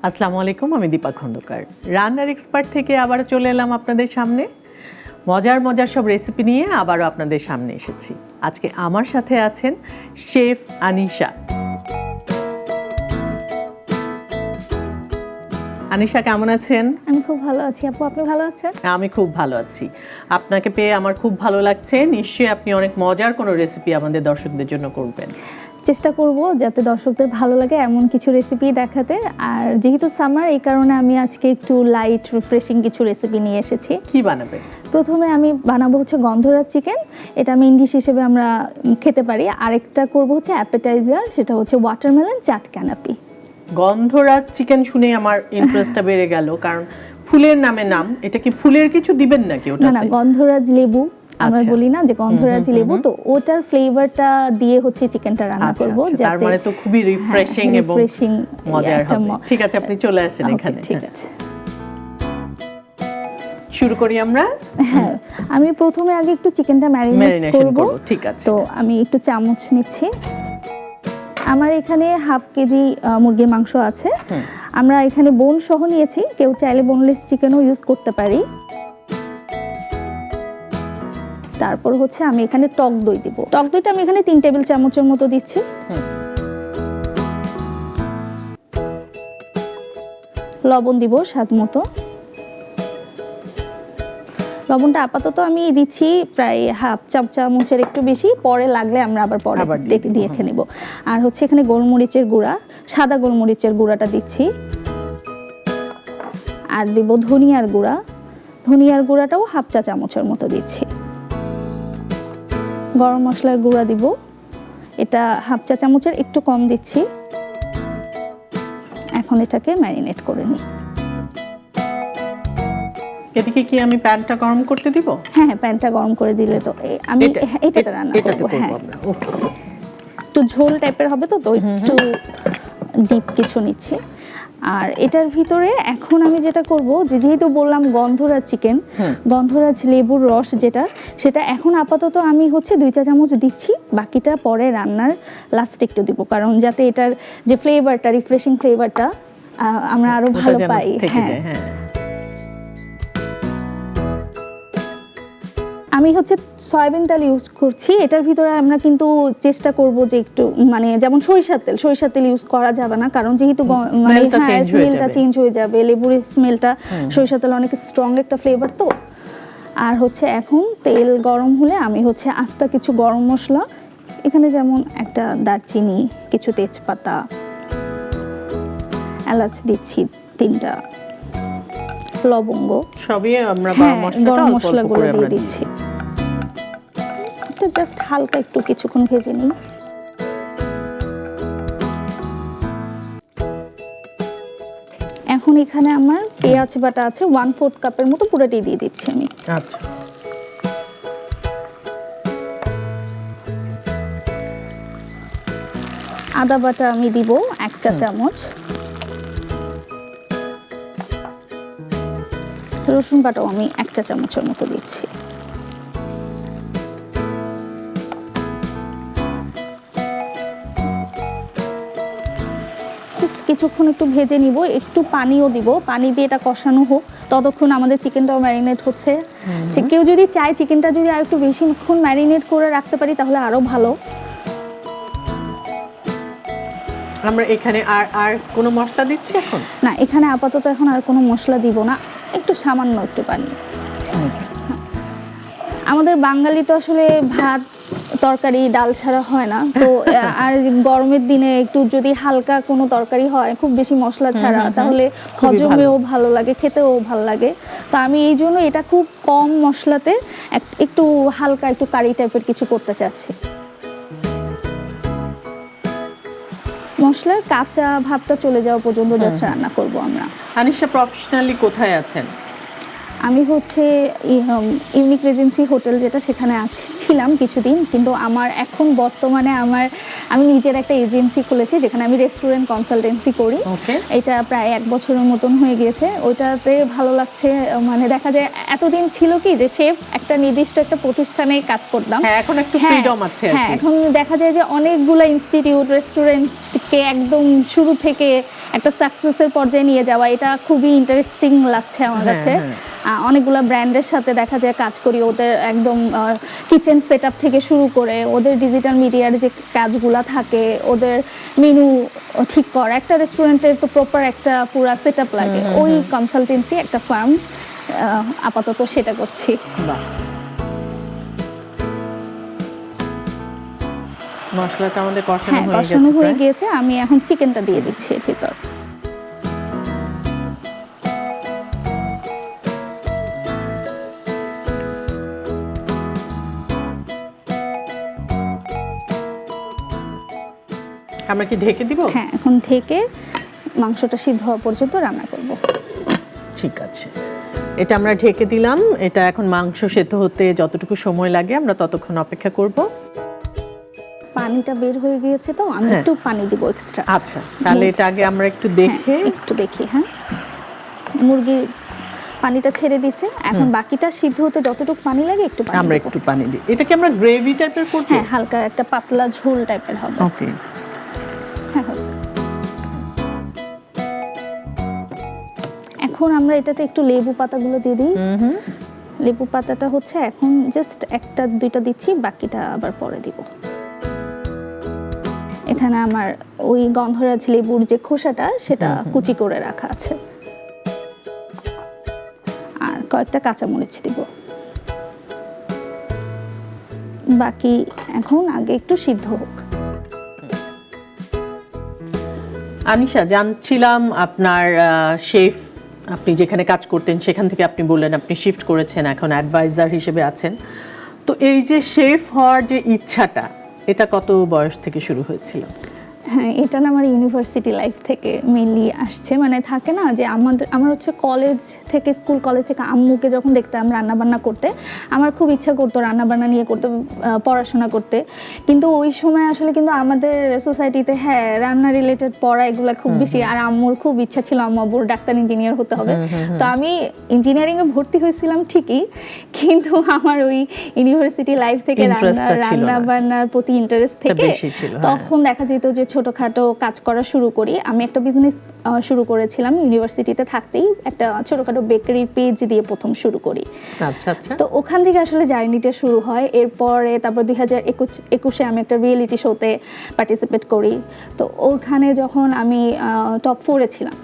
আসসালামু আলাইকুম, আমি দীপা খন্দকার। রান্নার এক্সপার্ট থেকে আবারও চলে এলাম আপনাদের সামনে। মজার মজার সব রেসিপি নিয়ে আবারও আপনাদের সামনে এসেছি। আজকে আমার সাথে আছেন শেফ আনিশা। আনিশা, কেমন আছেন? আমি খুব ভালো আছি আপু, আপনি ভালো আছেন? আমি খুব ভালো আছি। আপনাকে পেয়ে আমার খুব ভালো লাগছে। নিশ্চয়ই আপনি অনেক মজার কোনো রেসিপি আমাদের দর্শকদের জন্য করবেন। চেষ্টা করব যাতে দর্শকদের ভালো লাগে এমন কিছু রেসিপি দেখাতে। আর যেহেতু সামার, এই কারণে আমি আজকে একটু লাইট রিফ্রেশিং কিছু রেসিপি নিয়ে এসেছি। কি বানাবেন? প্রথমে আমি বানাবো হচ্ছে গন্ধরাজ চিকেন। এটা আমি ইন্ডিশ হিসেবে আমরা খেতে পারি। আরেকটা করব হচ্ছে অ্যাপেটাইজার, সেটা হচ্ছে ওয়াটারমেলন চাট ক্যানাপি। গন্ধরাজ চিকেন শুনে আমার ইন্টারেস্টটা বেড়ে গেল, কারণ ফুলের নামে নাম। এটা কি ফুলের কিছু দিবেন নাকি ওটাতে? না, গন্ধরাজ লেবু আমরা বলি না যে গন্ধরাজ লেবু, তো ওটার ফ্লেভারটা দিয়ে হচ্ছে চিকেনটা রান্না করব। তার মানে তো খুবই রিফ্রেশিং এবং মজার হবে। ঠিক আছে, আপনি চলে আসেন এখানে। ঠিক আছে, শুরু করি আমরা। হ্যাঁ, আমি প্রথমে আগে একটু চিকেনটা ম্যারিনেট করব। ঠিক আছে, তো আমি একটু চামচ নিচ্ছি। আমার এখানে হাফ কেজি মুরগির মাংস আছে। আমরা এখানে বোন সহ নিয়েছি, কেউ চাইলে বোনলেস চিকেনও ইউজ করতে পারি। তারপর হচ্ছে আমি এখানে টক দই দিব। টক দইটা আমি এখানে 3 টেবিল চামচের মতো দিচ্ছি। লবণ দিব স্বাদ মতো। লবণটা আপাতত আমি দিচ্ছি প্রায় হাফ চামচের একটু বেশি, পরে লাগলে আমরা আবার দিয়ে খেয়ে নেব। আর হচ্ছে এখানে গোলমরিচের গুঁড়া, সাদা গোলমরিচের গুঁড়াটা দিচ্ছি। আর দিব ধনিয়ার গুঁড়া। ধনিয়ার গুঁড়াটাও হাফ চা চামচের মতো দিচ্ছি। গরম মশলার গুঁড়া দিব, এটা হাফ চা চামচের একটু কম দিচ্ছি। এখন এটাকে ম্যারিনেট করে নিই। এদিকে কি আমি প্যানটা গরম করতে দিব? হ্যাঁ, প্যানটা গরম করে দিলে তো আমি এটাতে রান্না করব। হ্যাঁ, একটু ঝোল টাইপের হবে, তো একটু ডিপ কিছু নিচ্ছি। আর এটার ভিতরে এখন আমি যেটা করব, যেহেতু বললাম গন্ধরাজ চিকেন, গন্ধরাজ লেবুর রস যেটা, সেটা এখন আপাতত আমি হচ্ছে 2 চা চামচ দিচ্ছি। বাকিটা পরে রান্নার লাস্টে একটু দিব, কারণ যাতে এটার যে ফ্লেভারটা, রিফ্রেশিং ফ্লেভারটা আমরা আরো ভালো পাই। হ্যাঁ, আমি হচ্ছে সয়াবিন তেল ইউজ করছি। এটার ভিতরে আমরা কিন্তু চেষ্টা করব যে একটু মানে যেমন সরিষার তেল ইউজ করা যাবে না, কারণ যেহেতু মানে স্মেলটা চেঞ্জ হয়ে যাবে। লেবুর স্মেলটা, সরিষার তেল অনেক স্ট্রং একটা ফ্লেভার তো। আর হচ্ছে এখন তেল গরম হলে আমি হচ্ছে আস্তা কিছু গরম মশলা, এখানে যেমন একটা দারচিনি, কিছু তেজপাতা, এলাচ দিচ্ছি 3টা, লবঙ্গ, সবই আমরা গরম মশলাগুলো দিয়ে দিচ্ছি। এটা জাস্ট হালকা একটু কিছুক্ষণ ভেজে নিই। এখন এখানে আমার পেঁয়াজ বাটা আছে 1/4 কাপের মতো, পুরোটাই দিয়ে দিচ্ছি আমি। আচ্ছা, আদা বাটা আমি দিব 1 চা চামচ। রসুন বাটাও আমি 1 চা চামচের মতো দিচ্ছি। কিছুক্ষণ একটু ভেজে নিব, একটু পানিও দিব, পানি দিয়ে এটা কষানো হোক, ততক্ষণ আমাদের চিকেনটাও ম্যারিনেট হচ্ছে। কেউ যদি চায় চিকেনটা যদি আর একটু বেশিক্ষণ ম্যারিনেট করে রাখতে পারি তাহলে আরো ভালো। আমরা এখানে আর কোনো মশলা দিচ্ছি এখন না, এখানে আপাতত এখন আর কোনো মশলা দিব না, একটু সামান্য একটু পানি। আমাদের বাঙালি তো আসলে ভাত তরকারি ডাল ছাড়া হয় না, তো আর গরমের দিনে একটু যদি হালকা কোনো তরকারি হয় খুব বেশি মশলা ছাড়া, তাহলে হজমেও ভালো লাগে, খেতেও ভালো লাগে। তো আমি এই জন্য এটা খুব কম মশলাতে একটু হালকা একটু কারি টাইপের কিছু করতে চাচ্ছি। মশলার কাঁচা ভাবটা চলে যাওয়া পর্যন্ত জাস্ট রান্না করব আমরা। আনিশা, প্রফেশনালি কোথায় আছেন? আমি হচ্ছে ইউনিক রেজেন্সি হোটেল, যেটা সেখানে ছিলাম কিছুদিন, কিন্তু আমার এখন বর্তমানে আমি নিজের একটা এজেন্সি খুলেছি যেখানে আমি রেস্টুরেন্ট কনসালটেন্সি করি। এটা প্রায় 1 বছরের মতন হয়ে গিয়েছে। ওইটাতে ভালো লাগছে। মানে দেখা যায় এতদিন ছিল কি যে শেফ একটা নির্দিষ্ট একটা প্রতিষ্ঠানে কাজ করতাম, এখন একটু ফ্রিডম আছে। হ্যাঁ, এখন দেখা যায় যে অনেকগুলো ইনস্টিটিউট, রেস্টুরেন্ট রান্নাটাকে একদম শুরু থেকে একটা সাকসেসের পর্যায়ে নিয়ে যাওয়া, এটা খুবই ইন্টারেস্টিং লাগছে আমার কাছে। অনেকগুলো ব্র্যান্ডের সাথে দেখা যায় কাজ করি, ওদের একদম কিচেন সেট আপ থেকে শুরু করে ওদের ডিজিটাল মিডিয়ার যে কাজগুলো থাকে, ওদের মেনু ঠিক করা, একটা রেস্টুরেন্টের তো প্রপার একটা পুরা সেট আপ লাগে, ওই কনসালটেন্সি একটা ফার্ম আপাতত সেটা করছি। মশলাটা আমাদের কষানো হয়ে গিয়েছে, আমি এখন চিকেনটা দিয়ে দিচ্ছি এর ভিতর। আমরা কি ঢেকে দিব? হ্যাঁ, এখন ঢেকে মাংসটা সিদ্ধ হওয়া পর্যন্ত রান্না করব। ঠিক আছে, এটা আমরা ঢেকে দিলাম। এটা এখন মাংস সেদ্ধ হতে যতটুকু সময় লাগে আমরা ততক্ষণ অপেক্ষা করব। পানিটা বের হয়ে গিয়েছে, তো আমি একটু পানি দিব এক্সট্রা। আচ্ছা, তাহলে এটা আগে আমরা একটু দেখি। হ্যাঁ, মুরগি পানিটা ছেড়ে দিয়েছে, এখন বাকিটা সিদ্ধ হতে যতটুকু পানি লাগে আমরা একটু পানি দিই। এটা কি আমরা গ্রেভি টাইপের করব? হ্যাঁ, হালকা একটা পাতলা ঝোল টাইপের হবে। ওকে। হ্যাঁ, এখন আমরা এটাতে একটু লেবু পাতাগুলো দিয়ে দিই। লেবু পাতাটা হচ্ছে এখন জাস্ট একটা দুইটা দিচ্ছি, বাকিটা আবার পরে দিব। এখানে আমার ওই গন্ধরাজ লেবুর যে খোসাটা সেটা কুচি করে রাখা আছে, আর কয়েকটা কাঁচামরিচ দিব। বাকি এখন আগে একটু সিদ্ধ হোক। আনিশা, জানছিলাম আপনার শেফ, আপনি যেখানে কাজ করতেন সেখান থেকে আপনি বললেন আপনি শিফট করেছেন, এখন অ্যাডভাইজার হিসেবে আছেন। তো এই যে শেফ হওয়ার যে ইচ্ছাটা, এটা কত বয়স থেকে শুরু হয়েছিল? হ্যাঁ, এটা না আমার ইউনিভার্সিটি লাইফ থেকে মেইনলি আসছে। মানে থাকে না যে আমার হচ্ছে কলেজ থেকে, স্কুল কলেজ থেকে আম্মুকে যখন দেখতাম রান্না বান্না করতে, আমার খুব ইচ্ছা করতো রান্না বান্না নিয়ে করতে, পড়াশোনা করতে। কিন্তু ওই সময় আসলে কিন্তু আমাদের সোসাইটিতে রান্না রিলেটেড পড়া এগুলো খুব বেশি, আর আম্মুর খুব ইচ্ছা ছিল আম্মুর ডাক্তার ইঞ্জিনিয়ার হতে হবে। তো আমি ইঞ্জিনিয়ারিংয়ে ভর্তি হয়েছিলাম ঠিকই, কিন্তু আমার ওই ইউনিভার্সিটি লাইফ থেকে রান্না বান্নার প্রতি ইন্টারেস্ট থেকে তখন দেখা যেত যে ছোটখাটো কাজ করা শুরু করি। আমি একটা বিজনেস শুরু করেছিলাম ইউনিভার্সিটিতে থাকতেই, একটা ছোটখাটো বেকারির পেজ দিয়ে প্রথম শুরু করি। আচ্ছা আচ্ছা। তো ওখান থেকে আসলে জার্নিটা শুরু হয়। এরপরে তারপর 2021-এ আমি একটা রিয়েলিটি শোতে পার্টিসিপেট করি। তো ওখানে যখন আমি টপ 4-এ ছিলাম,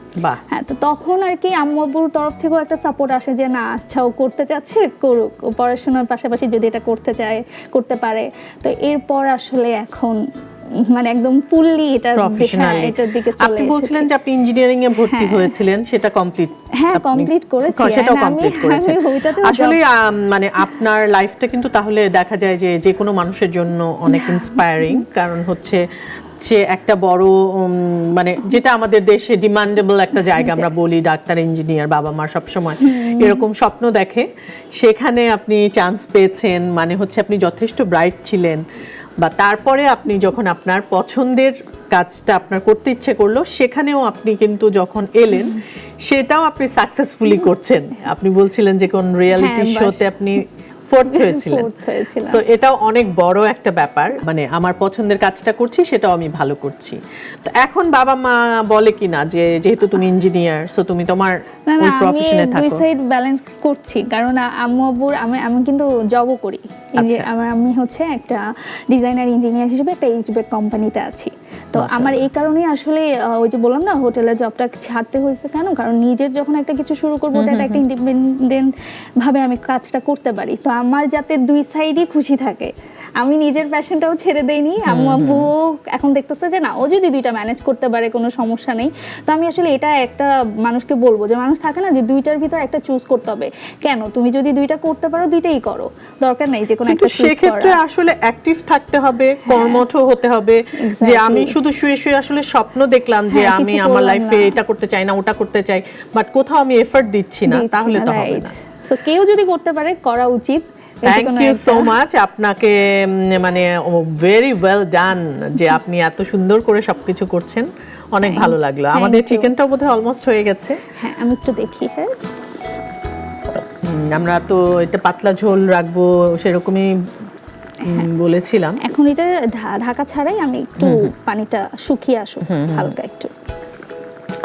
হ্যাঁ, তো তখন আর কি আম্মুর তরফ থেকেও একটা সাপোর্ট আসে যে না, আচ্ছা ও করতে চাচ্ছে করুক, ও পড়াশোনার পাশাপাশি যদি এটা করতে চায় করতে পারে। তো এরপর আসলে এখন মানে একদম ফুললি এটার দিকে চলে এসেছি। আপনি বলছিলেন যে আপনি ইঞ্জিনিয়ারিং এ ভর্তি হয়েছিলেন, সেটা কমপ্লিট? হ্যাঁ, কমপ্লিট করেছি। সেটাও কমপ্লিট করেছেন। আসলে মানে আপনার লাইফটা কিন্তু তাহলে দেখা যায় যে যে কোনো মানুষের জন্য অনেক ইন্সপায়ারিং, কারণ হচ্ছে সে একটা বড় মানে যেটা আমাদের দেশে ডিমান্ডেবল একটা জায়গা, আমরা বলি ডাক্তার ইঞ্জিনিয়ার, বাবা মা সবসময় এরকম স্বপ্ন দেখে, সেখানে আপনি চান্স পেয়েছেন, মানে হচ্ছে আপনি যথেষ্ট ব্রাইট ছিলেন। বা তারপরে আপনি যখন আপনার পছন্দের কাজটা আপনার করতে ইচ্ছে করলো, সেখানেও আপনি কিন্তু যখন এলেন সেটাও আপনি সাকসেসফুলি করছেন। আপনি বলছিলেন যে কোন রিয়েলিটি শোতে আপনি ফোর্থ হয়েছিলেন। সো এটাও অনেক বড় একটা ব্যাপার, মানে আমার পছন্দের কাজটা করছি সেটাও আমি ভালো করছি। তো এখন বাবা মা বলে কিনা যে যেহেতু তুমি ইঞ্জিনিয়ার, সো তুমি তোমার ওই প্রফেশনে থাকো? দুই সাইড ব্যালেন্স করছি, কারণ আম্মু আব্বুর আমি কিন্তু জবও করি। আমি হচ্ছে একটা ডিজাইনার ইঞ্জিনিয়ার হিসেবে একটা এইচবেক কোম্পানিতে আছি। তো আমার এই কারণেই আসলে ওই যে বললাম না হোটেলের জবটা ছাড়তে হয়েছে কেন, কারণ নিজের যখন একটা কিছু শুরু করবো ওটা একটা ইন্ডিপেন্ডেন্ট ভাবে আমি কাজটা করতে পারি। তো আমার যাতে দুই সাইডই খুশি থাকে, আমি নিজের প্যাশনটাও ছেড়ে দেইনি, আম্মু আব্বু এখন দেখতেছে যে না, ও যদি দুইটা ম্যানেজ করতে পারে কোনো সমস্যা নেই। তো আমি আসলে এটা একটা মানুষকে বলবো যে মানুষ থাকে না যে দুইটার ভিতর একটা চুজ করতে হবে, কেন তুমি যদি দুইটা করতে পারো দুইটাই করো, দরকার নাই যে কোনো একটা চুজ করা। সেক্ষেত্রে আসলে অ্যাক্টিভ থাকতে হবে, কর্মঠ হতে হবে। যে আমি শুধু শুয়ে শুয়ে আসলে স্বপ্ন দেখলাম যে আমি আমার লাইফে এটা করতে চাই না, ওটা করতে চাই, বাট কোথাও আমি এফর্ট দিচ্ছি না, তাহলে তো হবে না। সো কেউ যদি করতে পারে করা উচিত। থ্যাংক ইউ সো মাচ আপনাকে, মানে ভেরি ওয়েল ডান যে আপনি এত সুন্দর করে সবকিছু করছেন, অনেক ভালো লাগলো। আমাদের চিকেনটাও বোধহয় অলমোস্ট হয়ে গেছে। হ্যাঁ, আমি একটু দেখি। হ্যাঁ, আমরা তো এটা পাতলা ঝোল রাখবো, সেরকমই বলেছিলাম। এখন এটা ঢাকা ছাড়াই আমি একটু পানিটা শুকিয়ে আসুক হালকা একটু।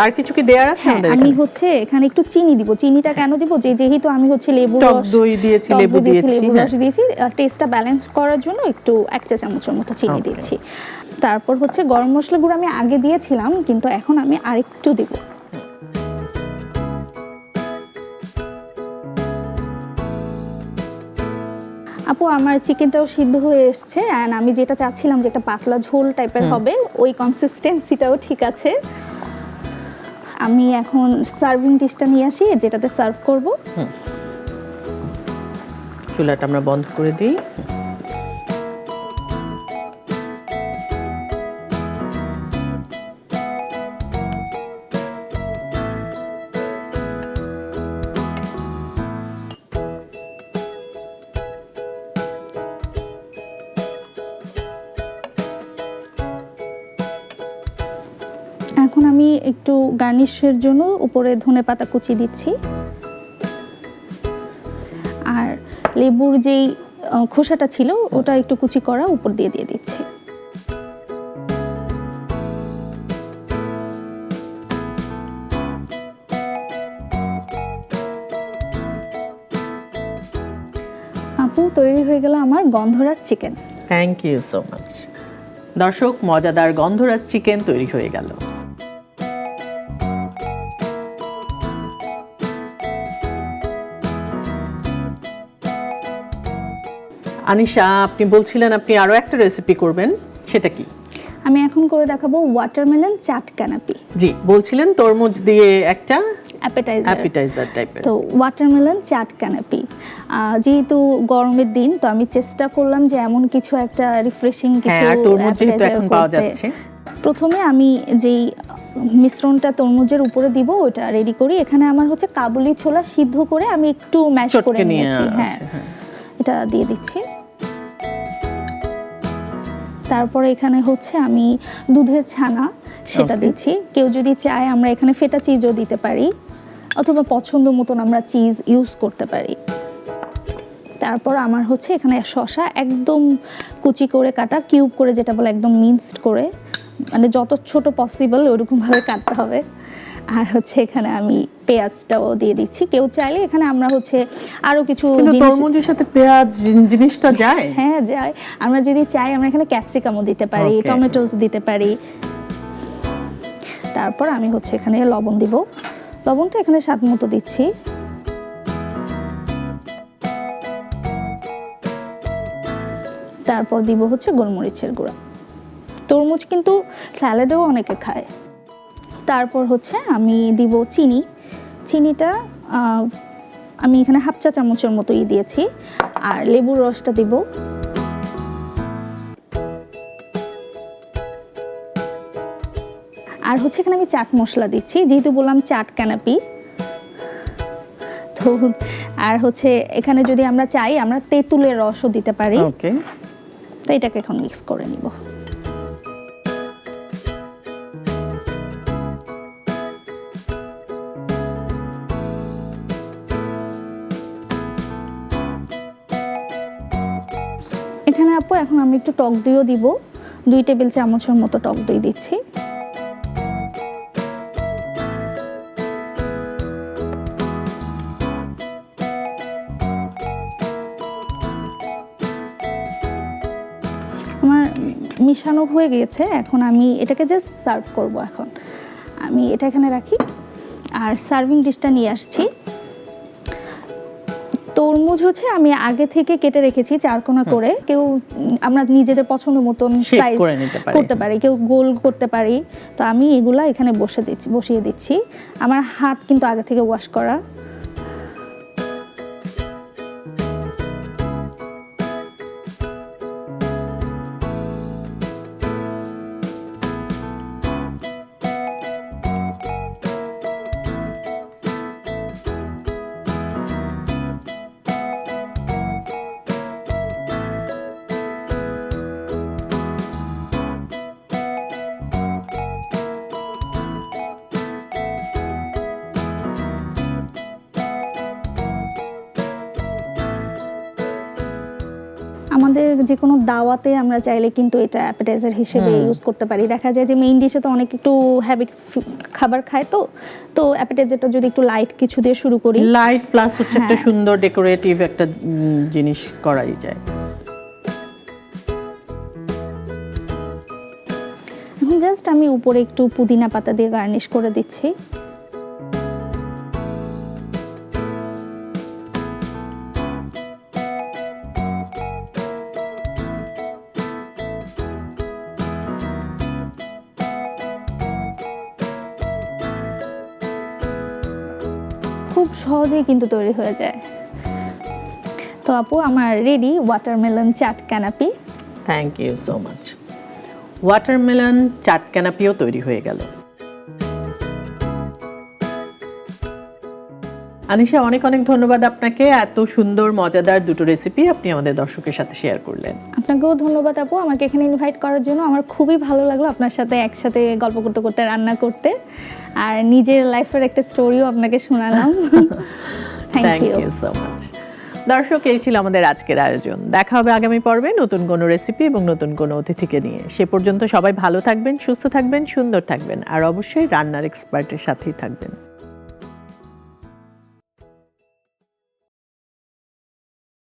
আর কিছু কি দেয়ার আছে আমাদের? আমি হচ্ছে এখানে একটু চিনি দিব। চিনিটা কেন দিব, যেহেতু আমি হচ্ছে লেবু টক রস দই দিয়েছি, লেবু দিয়েছি, লেবু রস দিয়েছি, টেস্টটা ব্যালেন্স করার জন্য একটু 1 চা চামচের মতো চিনি দিচ্ছি। তারপর হচ্ছে গরম মশলা গুঁড়ো আমি আগে দিয়েছিলাম, কিন্তু এখন আমি আরেকটু দিব। আপু আমার চিকেনটাও সিদ্ধ হয়ে এসছে, এন্ড আমি যেটা চাচ্ছিলাম যে একটা পাতলা ঝোল টাইপের হবে, ওই কনসিস্টেন্সিটাও ঠিক আছে। আমি এখন সার্ভিং ডিশটা নিয়ে আসি, যেটাতে সার্ভ করব। চুলাটা আমরা বন্ধ করে দিই। এখন আমি একটু গার্নিশের জন্য উপরে ধনেপাতা কুচি দিচ্ছি, আর লেবুর যেই খোসাটা ছিল ওটা একটু কুচি করা উপর দিয়ে দিচ্ছি। আপু তৈরি হয়ে গেল আমার গন্ধরাজ chicken. Thank you so much. দর্শক, মজাদার গন্ধরাজ চিকেন তৈরি হয়ে গেল। আনিশা, আপনি বলছিলেন আপনি আরো একটা রেসিপি করবেন, সেটা কি? আমি এখন করে দেখাবো ওয়াটারমেলন চাট ক্যানাপি। জি, বলছিলেন তরমুজ দিয়ে একটা অ্যাপেটাইজার টাইপের। তো ওয়াটারমেলন চাট ক্যানাপি, যেহেতু গরমের দিন, তো আমি চেষ্টা করলাম যে এমন কিছু একটা রিফ্রেশিং কিছু তরমুজ যেহেতু এখন পাওয়া যাচ্ছে। প্রথমে আমি যেই মিশ্রণটা তরমুজের উপরে দিব ওটা রেডি করি। এখানে আমার হচ্ছে কাবুলি ছোলা সিদ্ধ করে আমি একটু ম্যাশ করে নিয়েছি। হ্যাঁ, এটা দিয়ে দিচ্ছি। তারপরে এখানে হচ্ছে আমি দুধের ছানা সেটা দিচ্ছি। কেউ যদি চায় আমরা এখানে ফেটা চিজও দিতে পারি, অথবা পছন্দ মতন আমরা চিজ ইউজ করতে পারি। তারপর আমার হচ্ছে এখানে শসা একদম কুচি করে কাটা, কিউব করে যেটা বলে, একদম মিন্সড করে, মানে যত ছোট পসিবল ওরকমভাবে কাটতে হবে। আর হচ্ছে এখানে আমি পেঁয়াজটাও দিয়ে দিচ্ছি। কেউ চাইলে এখানে আমরা হচ্ছে আরো কিছু তরমুজের সাথে পেঁয়াজ জিনিসটা যায়। হ্যাঁ যায়, আমরা যদি চাই আমরা এখানে ক্যাপসিকামও দিতে পারি, টমেটোস দিতে পারি। তারপর আমি হচ্ছে এখানে লবণ দিব। লবণটা এখানে স্বাদ মতো দিচ্ছি। তারপর দিব হচ্ছে গোলমরিচের গুঁড়া। তরমুজ কিন্তু স্যালাডেও অনেকে খায়। তারপর হচ্ছে আমি দিব চিনি। চিনিটা আমি এখানে 1/2 চা চামচের মতোই দিয়েছি। আর লেবুর রসটা দিব। আর হচ্ছে এখানে আমি চাট মশলা দিচ্ছি, যেহেতু বললাম চাট ক্যানাপি। তো আর হচ্ছে এখানে যদি আমরা চাই আমরা তেঁতুলের রসও দিতে পারি। তো এটাকে এখন মিক্স করে নিব। এখানে আপু এখন আমি একটু টক দইও দিব। 2 টেবিল চামচের মতো টক দই দিচ্ছি। আমার মিশানো হয়ে গিয়েছে, এখন আমি এটাকে জাস্ট সার্ভ করব। এখন আমি এটা এখানে রাখি আর সার্ভিং ডিশটা নিয়ে আসছি। তরমুজ হচ্ছে আমি আগে থেকে কেটে রেখেছি 4 কোনা করে। কেউ আমরা নিজেদের পছন্দ মতন সাইজ করতে পারি, কেউ গোল করতে পারি। তো আমি এগুলা এখানে বসিয়ে দিচ্ছি। আমার হাত কিন্তু আগে থেকে ওয়াশ করা। আমাদের যে কোনো দাওয়াতে আমরা চাইলে কিন্তু এটা অ্যাপেটাইজার হিসেবে ইউজ করতে পারি। দেখা যায় যে মেইন ডিশে তো অনেক একটু হ্যাভি খাবার খায়, তো অ্যাপেটাইজারটা যদি একটু লাইট কিছু দিয়ে শুরু করি, লাইট প্লাস হচ্ছে একটা সুন্দর ডেকোরেটিভ একটা জিনিস করাই যায়। এখন জাস্ট আমি উপরে একটু পুদিনা পাতা দিয়ে গার্নিশ করে দিচ্ছি। খুব সহজেই কিন্তু তৈরি হয়ে যায়। তো আপু আমার ready watermelon chaat canape. Thank you so much. Watermelon chaat ক্যানাপিও তৈরি হয়ে গেল। আনিশা, অনেক অনেক ধন্যবাদ আপনাকে, এত সুন্দর মজাদার দুটো রেসিপি আপনি আমাদের দর্শকের সাথে শেয়ার করলেন। আপনাকেও ধন্যবাদ আপু আমাকে এখানে ইনভাইট করার জন্য। আমার খুবই ভালো লাগলো আপনার সাথে একসাথে গল্প করতে করতে রান্না করতে, আর নিজের লাইফের একটা স্টোরিও আপনাকে শোনালাম। Thank you so much. দর্শক, এই ছিল আমাদের আজকের আয়োজন। দেখা হবে আগামী পর্বে নতুন কোনো রেসিপি এবং নতুন কোনো অতিথিকে নিয়ে। সে পর্যন্ত সবাই ভালো থাকবেন, সুস্থ থাকবেন, সুন্দর থাকবেন, আর অবশ্যই রান্নার এক্সপার্টের সাথেই থাকবেন।